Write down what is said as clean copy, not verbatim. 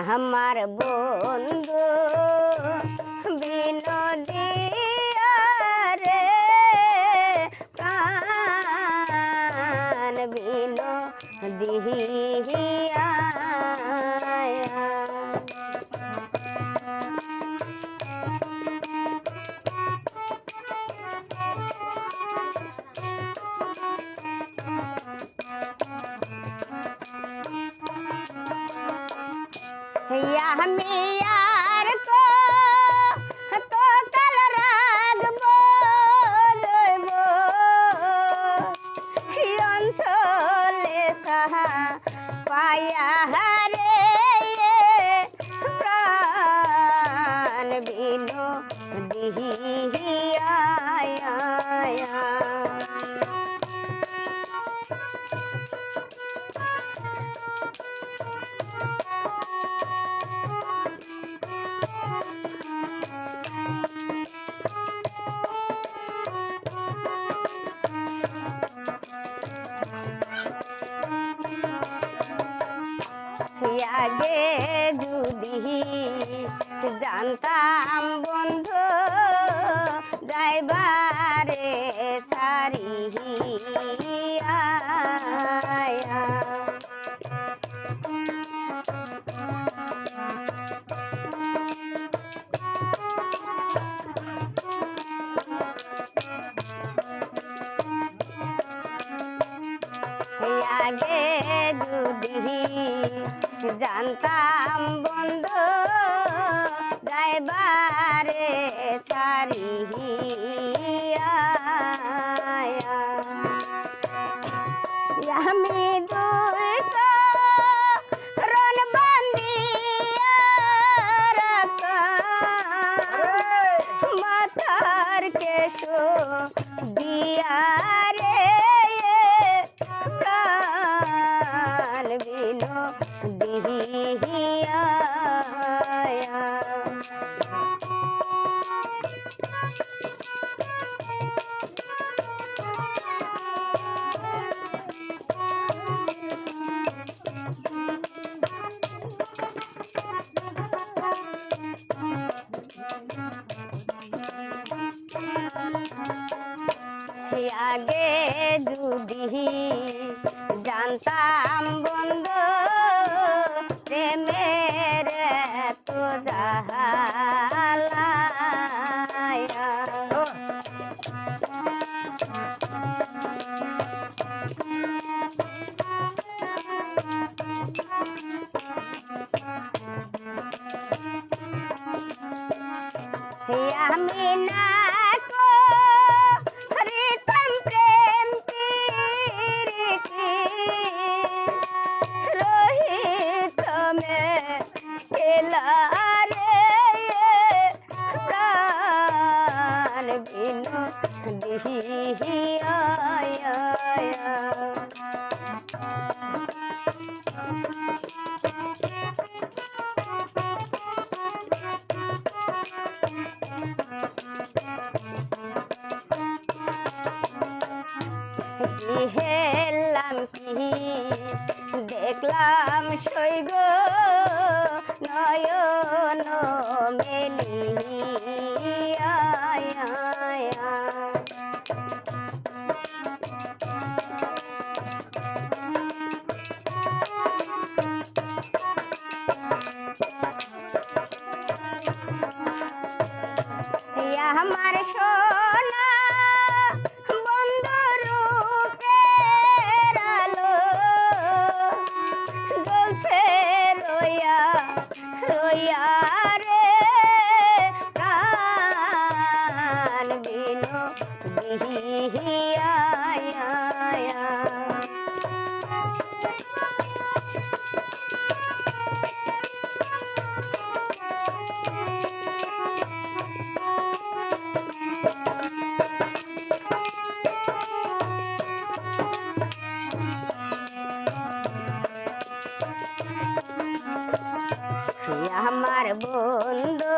আমার বন্ধু বিনোদিয়া রে প্রাণ বিনোদিয়া আমি আর তো কাল রাখবো রইব অঞ্চলে সাহা পায়া রে প্রাণ বিনোদিয়া আগে যদি জানতাম বন্ধু যাইবারে সারিয়া আগে যদি জানতাম বন্ধু যাইবারে সারিয়া আমি দুই রণ বান্দিয়া মাথার কেশ দিয়া রে প্রাণ বিনোদিয়া আগে যদি জানতাম বন্ধু প্রেমের তো জাহালা আমি না রিতম প্রেম রোহিত মে খেলা রে প্রাণ বিনোদিয়া হেলাম কি দেখলাম সৈগ নয়ন মেলিয়া আমার সোনা বন্ধু রূপের আলো জ্বলছে রইয়া রইয়া রে প্রাণ বিনোদিয়া আমার বন্ধু